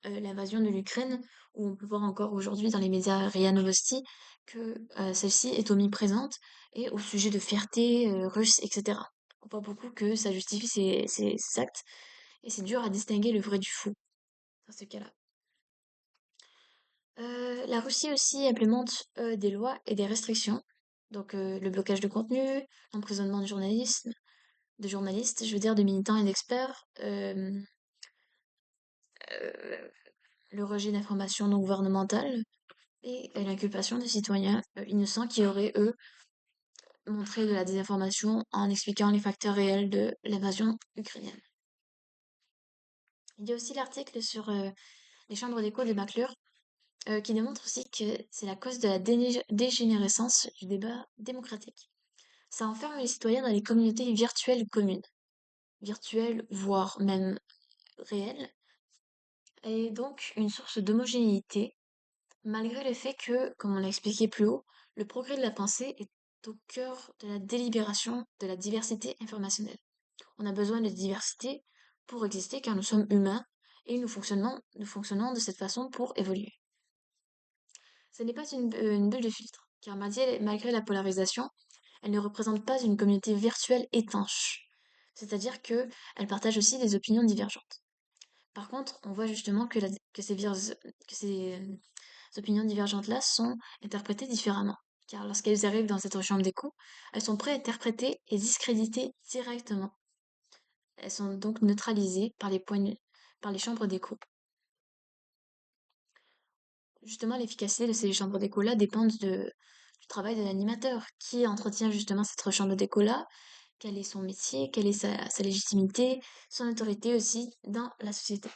l'invasion de l'Ukraine, où on peut voir encore aujourd'hui dans les médias RIA Novosti que celle-ci est omniprésente et au sujet de fierté russe, etc. On voit beaucoup que ça justifie ces actes et c'est dur à distinguer le vrai du faux dans ce cas-là. La Russie aussi implémente des lois et des restrictions, donc le blocage de contenu, l'emprisonnement de journalistes, je veux dire de militants et d'experts, euh, le rejet d'informations non gouvernementales, et l'inculpation des citoyens innocents qui auraient, eux, montré de la désinformation en expliquant les facteurs réels de l'invasion ukrainienne. Il y a aussi l'article sur les chambres d'écho de McClure qui démontre aussi que c'est la cause de la dégénérescence du débat démocratique. Ça enferme les citoyens dans les communautés virtuelles communes, virtuelles voire même réelles, et donc une source d'homogénéité malgré le fait que, comme on l'a expliqué plus haut, le progrès de la pensée est au cœur de la délibération de la diversité informationnelle. On a besoin de diversité pour exister car nous sommes humains et nous fonctionnons de cette façon pour évoluer. Ce n'est pas une bulle de filtre, car malgré la polarisation, elle ne représente pas une communauté virtuelle étanche. C'est-à-dire qu'elle partage aussi des opinions divergentes. Par contre, on voit justement que ces opinions divergentes-là sont interprétées différemment. Car lorsqu'elles arrivent dans cette chambre d'écho, elles sont préinterprétées et discréditées directement. Elles sont donc neutralisées par les chambres d'écho. Justement, l'efficacité de ces chambres d'écho-là dépend du travail de l'animateur qui entretient justement cette chambre d'écho-là, quel est son métier, quelle est sa légitimité, son autorité aussi dans la société.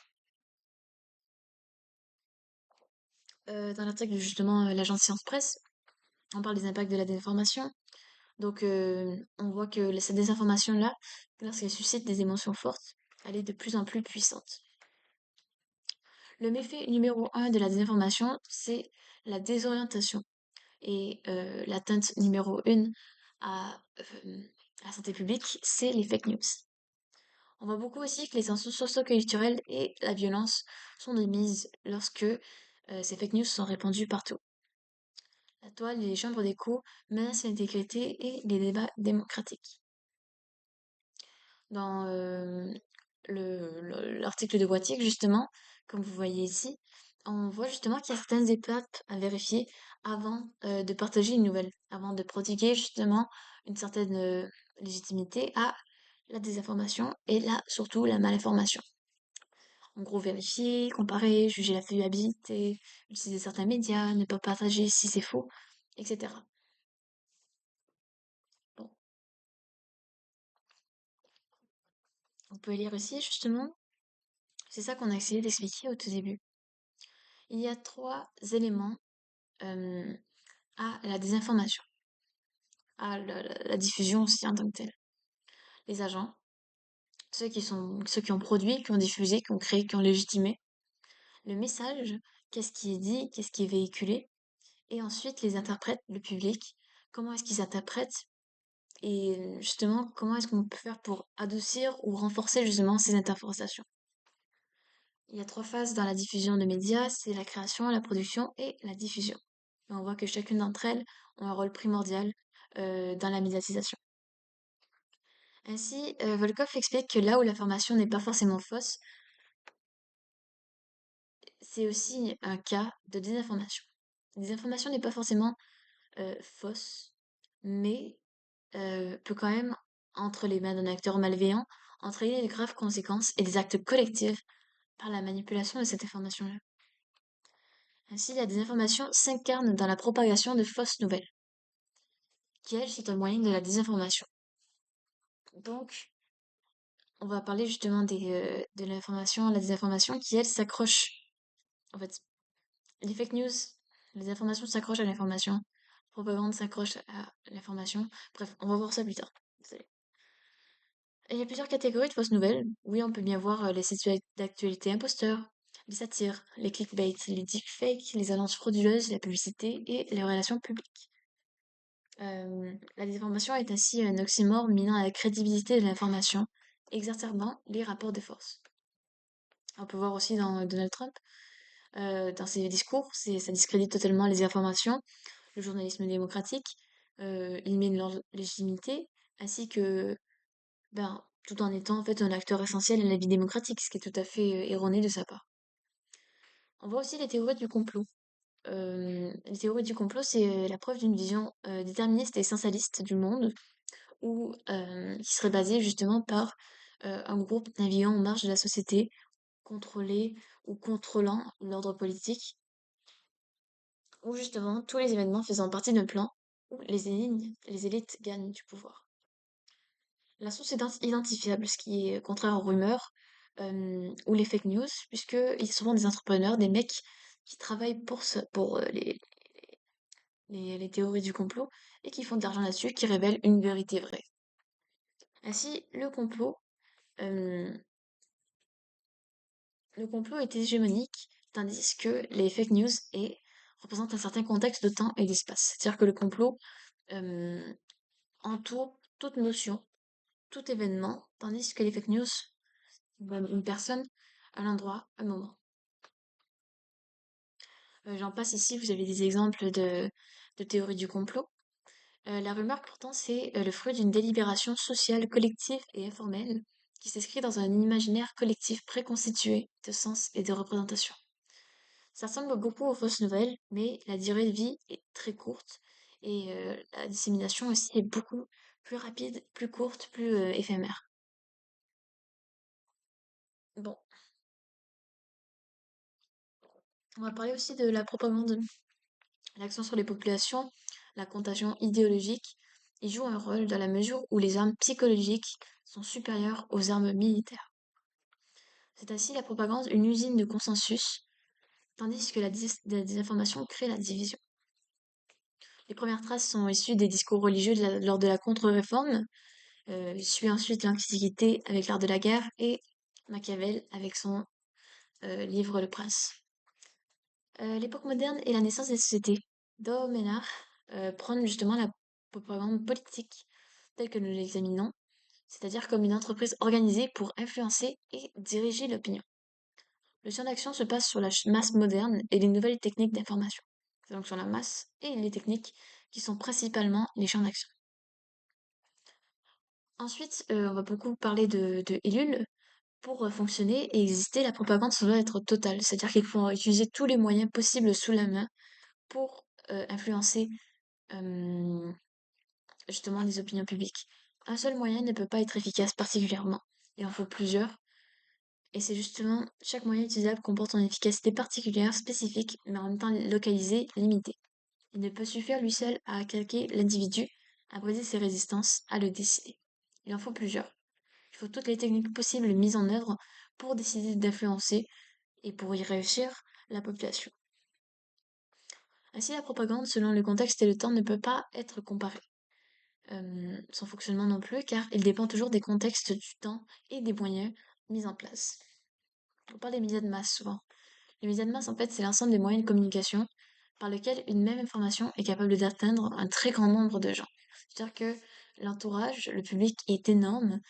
Dans l'article justement l'agence Science Presse, on parle des impacts de la désinformation. Donc on voit que cette désinformation-là, lorsqu'elle suscite des émotions fortes, elle est de plus en plus puissante. Le méfait numéro un de la désinformation, c'est la désorientation. Et l'atteinte numéro une à la santé publique, c'est les fake news. On voit beaucoup aussi que les tensions socio-culturelles et la violence sont de mise lorsque ces fake news sont répandues partout. La toile et les chambres d'écho menacent l'intégrité et les débats démocratiques. Dans l'article de Boitick, justement, comme vous voyez ici, on voit justement qu'il y a certaines étapes à vérifier avant de partager une nouvelle, avant de prodiguer justement une certaine légitimité à la désinformation et là, surtout, la malinformation. En gros, vérifier, comparer, juger la fiabilité, utiliser certains médias, ne pas partager si c'est faux, etc. Vous pouvez lire aussi, justement, c'est ça qu'on a essayé d'expliquer au tout début. Il y a trois éléments euh, à la désinformation, à la diffusion aussi en tant que telle. Les agents, ceux qui ont produit, qui ont diffusé, qui ont créé, qui ont légitimé. Le message, qu'est-ce qui est dit, qu'est-ce qui est véhiculé. Et ensuite, les interprètes, le public, comment est-ce qu'ils interprètent et justement, comment est-ce qu'on peut faire pour adoucir ou renforcer justement ces interprétations. Il y a trois phases dans la diffusion de médias, c'est la création, la production et la diffusion. Et on voit que chacune d'entre elles ont un rôle primordial dans la médiatisation. Ainsi, Volkov explique que là où l'information n'est pas forcément fausse, c'est aussi un cas de désinformation. La désinformation n'est pas forcément fausse, mais peut quand même, entre les mains d'un acteur malveillant, entraîner de graves conséquences et des actes collectifs par la manipulation de cette information-là. Ainsi, la désinformation s'incarne dans la propagation de fausses nouvelles, qui elles sont un moyen de la désinformation. Donc, on va parler justement de l'information, la désinformation, qui elles s'accrochent. En fait, les fake news, les informations s'accrochent à l'information, la propagande s'accroche à l'information. Bref, on va voir ça plus tard. Désolée. Et il y a plusieurs catégories de fausses nouvelles. Oui, on peut bien voir les sites d'actualité imposteurs, les satires, les clickbait, les deepfakes, les annonces frauduleuses, la publicité et les relations publiques. La désinformation est ainsi un oxymore minant la crédibilité de l'information, exacerbant les rapports de force. On peut voir aussi dans Donald Trump, dans ses discours, ça discrédite totalement les informations, le journalisme démocratique, il mine leur légitimité, ainsi que, ben, tout en étant en fait un acteur essentiel à la vie démocratique, ce qui est tout à fait erroné de sa part. On voit aussi les théories du complot. Les théories du complot, c'est la preuve d'une vision déterministe et essentialiste du monde, ou qui serait basée justement par un groupe naviguant en marge de la société, contrôlé ou contrôlant l'ordre politique, ou justement tous les événements faisant partie d'un plan où les élites gagnent du pouvoir. La source est identifiable, ce qui est contraire aux rumeurs ou les fake news, puisque il y a souvent des entrepreneurs, des mecs qui travaillent pour les théories du complot et qui font de l'argent là-dessus, qui révèlent une vérité vraie. Ainsi, euh, le complot est hégémonique, tandis que les fake news représentent un certain contexte de temps et d'espace. C'est-à-dire que le complot euh, entoure toute notion, tout événement, tandis que les fake news, une personne, un endroit, un moment. J'en passe ici, vous avez des exemples de théories du complot. La rumeur, pourtant, c'est le fruit d'une délibération sociale collective et informelle qui s'inscrit dans un imaginaire collectif préconstitué de sens et de représentation. Ça ressemble beaucoup aux fausses nouvelles, mais la durée de vie est très courte et la dissémination aussi est beaucoup plus rapide, plus courte, plus éphémère. Bon, on va parler aussi de la propagande. L'accent sur les populations, la contagion idéologique, y joue un rôle dans la mesure où les armes psychologiques sont supérieures aux armes militaires. C'est ainsi la propagande une usine de consensus, tandis que la désinformation crée la division. Les premières traces sont issues des discours religieux lors de la contre-réforme, suit ensuite l'Antiquité avec l'art de la guerre et Machiavel avec son livre Le Prince. L'époque moderne et la naissance des sociétés. Doménard prône justement la propagande politique telle que nous l'examinons, c'est-à-dire comme une entreprise organisée pour influencer et diriger l'opinion. Le champ d'action se passe sur la masse moderne et les nouvelles techniques d'information. C'est donc sur la masse et les techniques qui sont principalement les champs d'action. Ensuite, on va beaucoup parler de Ellul. Pour fonctionner et exister, la propagande se doit être totale, c'est-à-dire qu'il faut utiliser tous les moyens possibles sous la main pour influencer euh, justement les opinions publiques. Un seul moyen ne peut pas être efficace particulièrement. Il en faut plusieurs. Et c'est justement chaque moyen utilisable comporte une efficacité particulière, spécifique, mais en même temps localisée, limitée. Il ne peut suffire lui seul à calquer l'individu, à briser ses résistances, à le décider. Il en faut plusieurs. Il faut toutes les techniques possibles mises en œuvre pour décider d'influencer et pour y réussir la population. Ainsi, la propagande, selon le contexte et le temps, ne peut pas être comparée. Son fonctionnement non plus, car il dépend toujours des contextes, du temps et des moyens mis en place. On parle des médias de masse souvent. Les médias de masse, en fait, c'est l'ensemble des moyens de communication par lesquels une même information est capable d'atteindre un très grand nombre de gens. C'est-à-dire que l'entourage, le public est énorme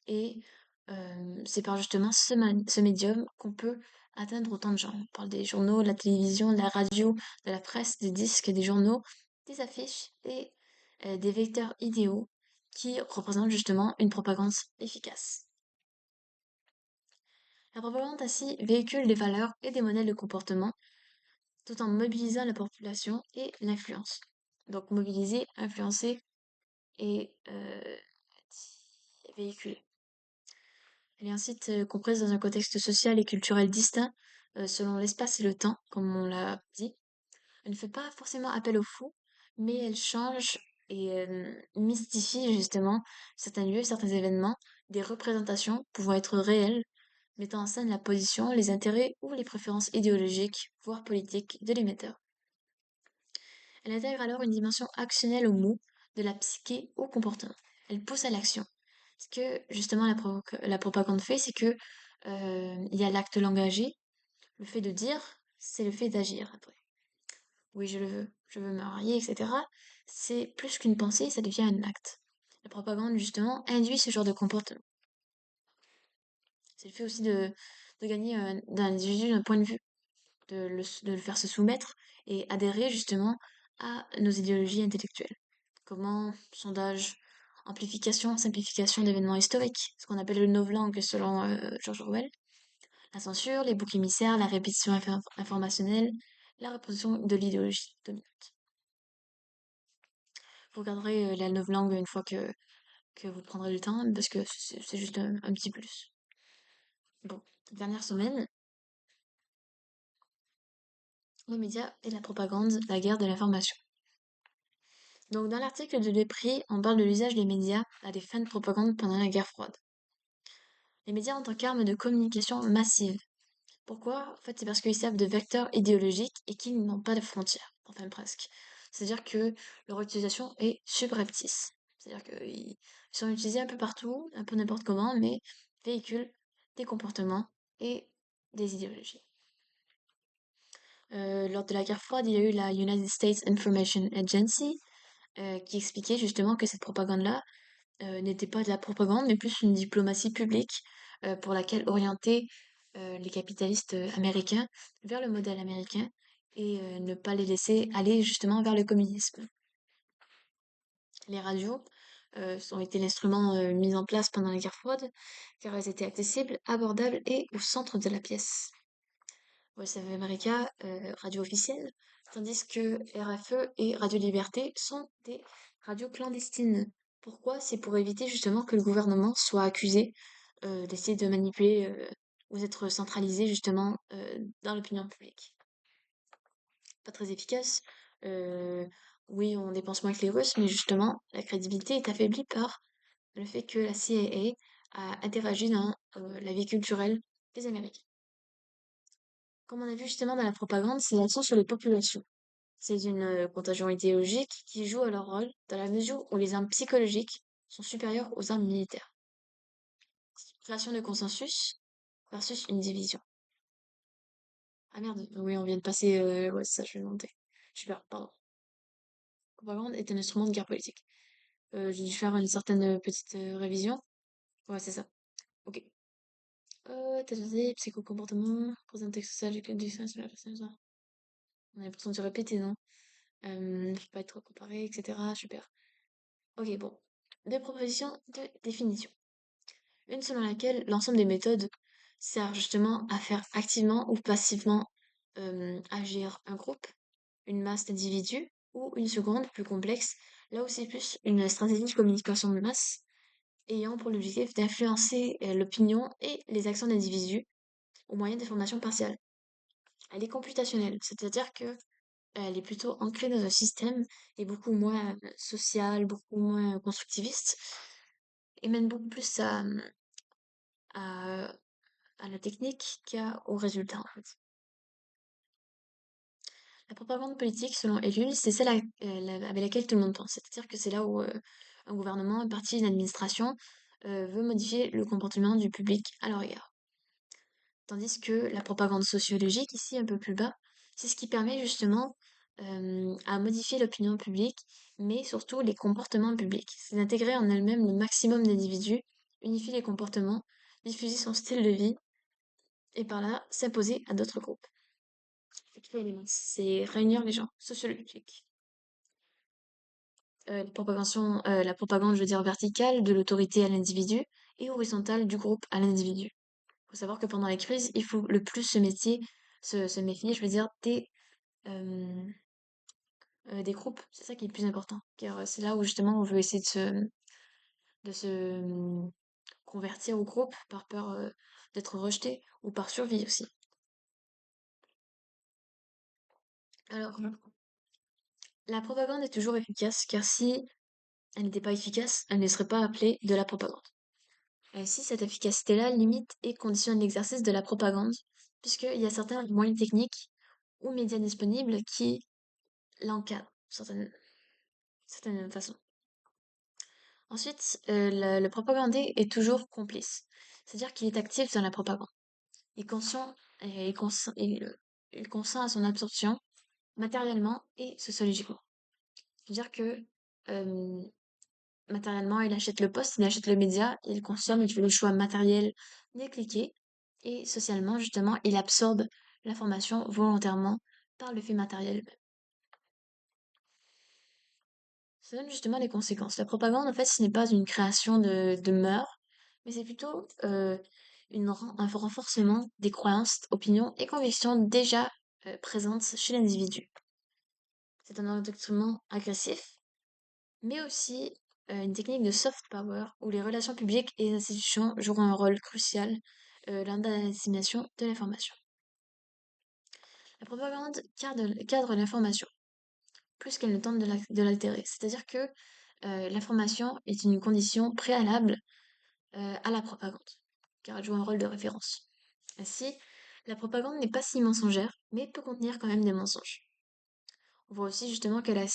et c'est par justement ce médium qu'on peut atteindre autant de gens. On parle des journaux, de la télévision, de la radio, de la presse, des disques, des journaux, des affiches et des vecteurs idéaux qui représentent justement une propagande efficace. La propagande ainsi véhicule des valeurs et des modèles de comportement tout en mobilisant la population et l'influence. Donc mobiliser, influencer et véhiculer. Elle est ensuite comprise dans un contexte social et culturel distinct selon l'espace et le temps, comme on l'a dit. Elle ne fait pas forcément appel au fou, mais elle change et mystifie justement certains lieux, certains événements, des représentations pouvant être réelles, mettant en scène la position, les intérêts ou les préférences idéologiques, voire politiques de l'émetteur. Elle intègre alors une dimension actionnelle au mot, de la psyché au comportement. Elle pousse à l'action. Ce que justement la propagande fait, c'est que il y a l'acte langagier, le fait de dire, c'est le fait d'agir après. Oui, je veux me marier, etc. C'est plus qu'une pensée, ça devient un acte. La propagande, justement, induit ce genre de comportement. C'est le fait aussi de gagner d'un individu d'un point de vue, de le faire se soumettre et adhérer justement à nos idéologies intellectuelles. Comment sondage, amplification, simplification d'événements historiques, ce qu'on appelle le novlangue selon George Orwell, la censure, les boucs émissaires, la répétition informationnelle, la reproduction de l'idéologie dominante. Vous regarderez la novlangue une fois que vous prendrez le temps, parce que c'est juste un petit plus. Bon, dernière semaine, les médias et la propagande, la guerre de l'information. Donc dans l'article de Desprez, on parle de l'usage des médias à des fins de propagande pendant la guerre froide. Les médias en tant qu'arme de communication massive. Pourquoi? En fait, c'est parce qu'ils servent de vecteurs idéologiques et qu'ils n'ont pas de frontières, enfin presque. C'est-à-dire que leur utilisation est subreptice. C'est-à-dire qu'ils sont utilisés un peu partout, un peu n'importe comment, mais véhiculent des comportements et des idéologies. Lors de la guerre froide, il y a eu la United States Information Agency qui expliquait justement que cette propagande-là n'était pas de la propagande, mais plus une diplomatie publique pour laquelle orienter les capitalistes américains vers le modèle américain et ne pas les laisser aller justement vers le communisme. Les radios ont été l'instrument mis en place pendant la guerre froide car elles étaient accessibles, abordables et au centre de la pièce. Voice of America, radio officielle, tandis que RFE et Radio Liberté sont des radios clandestines. Pourquoi? C'est pour éviter justement que le gouvernement soit accusé d'essayer de manipuler ou d'être centralisé justement dans l'opinion publique. Pas très efficace. Euh, oui, on dépense moins que les Russes, mais justement, la crédibilité est affaiblie par le fait que la CIA a interagi dans la vie culturelle des Américains. Comme on a vu justement dans la propagande, c'est l'action sur les populations. C'est une contagion idéologique qui joue à leur rôle dans la mesure où les armes psychologiques sont supérieures aux armes militaires. Création de consensus versus une division. Ah merde, oui, on vient de passer. Ouais, c'est ça, je vais monter. Super, pardon. La propagande est un instrument de guerre politique. J'ai dû faire une certaine petite révision. Ouais, c'est ça. Ok. Psychocomportement, cause d'un texte social, du sens, la personne, ça. On a l'impression de se répéter, non? Ne peut pas être comparé, etc. Super. Ok, bon. Deux propositions de définition. Une selon laquelle l'ensemble des méthodes sert justement à faire activement ou passivement agir un groupe, une masse d'individus, ou une seconde, plus complexe, là où c'est plus une stratégie de communication de masse, ayant pour l'objectif d'influencer l'opinion et les actions d'individus au moyen d'informations partiales. Elle est computationnelle, c'est-à-dire que elle est plutôt ancrée dans un système et beaucoup moins social, beaucoup moins constructiviste, et mène beaucoup plus à, à la technique qu'au résultat, en fait. La propagande politique, selon Ellul, c'est celle avec laquelle tout le monde pense. C'est-à-dire que c'est là où un gouvernement, un parti, une administration veut modifier le comportement du public à leur égard. Tandis que la propagande sociologique, ici un peu plus bas, c'est ce qui permet justement à modifier l'opinion publique, mais surtout les comportements publics. C'est d'intégrer en elle-même le maximum d'individus, unifier les comportements, diffuser son style de vie, et par là s'imposer à d'autres groupes. Créer les masses, c'est réunir les gens, sociologique. La propagande, je veux dire, verticale, de l'autorité à l'individu, et horizontale, du groupe à l'individu. Il faut savoir que pendant les crises, il faut le plus se méfier, je veux dire, euh, des groupes. C'est ça qui est le plus important. Car c'est là où justement on veut essayer de se convertir au groupe par peur d'être rejeté ou par survie aussi. Alors, la propagande est toujours efficace car si elle n'était pas efficace, elle ne serait pas appelée de la propagande. Si cette efficacité-là limite et conditionne l'exercice de la propagande, puisqu'il y a certains moyens techniques ou médias disponibles qui l'encadrent certaines façons. Ensuite, le propagandé est toujours complice, c'est-à-dire qu'il est actif dans la propagande. Il consent, il consent à son absorption matériellement et sociologiquement. C'est-à-dire que euh, matériellement, il achète le poste, il achète le média, il consomme, il fait le choix matériel des cliquer. Et socialement, justement, il absorbe l'information volontairement par le fait matériel. Ça donne justement les conséquences. La propagande, en fait, ce n'est pas une création de mœurs, mais c'est plutôt un renforcement des croyances, opinions et convictions déjà présentes chez l'individu. C'est un endoctrinement agressif, mais aussi une technique de soft power où les relations publiques et les institutions joueront un rôle crucial lors de la dissémination de l'information. La propagande cadre l'information plus qu'elle ne tente de l'altérer. C'est-à-dire que l'information est une condition préalable à la propagande, car elle joue un rôle de référence. Ainsi, la propagande n'est pas si mensongère, mais peut contenir quand même des mensonges. On voit aussi justement que la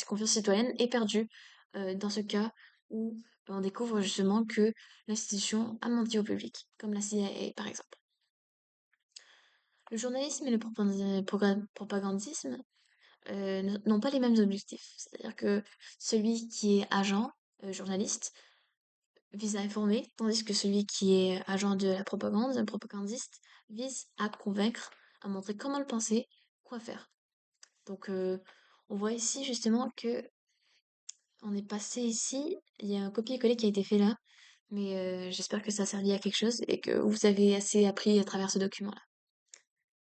confiance citoyenne est perdue dans ce cas où on découvre justement que l'institution a menti au public, comme la CIA par exemple. Le journalisme et le propagandisme n'ont pas les mêmes objectifs. C'est-à-dire que celui qui est agent, journaliste, vise à informer, tandis que celui qui est agent de la propagande, un propagandiste, vise à convaincre, à montrer comment le penser, quoi faire. Donc on voit ici justement que on est passé ici, il y a un copier-coller qui a été fait là, mais j'espère que ça a servi à quelque chose et que vous avez assez appris à travers ce document-là.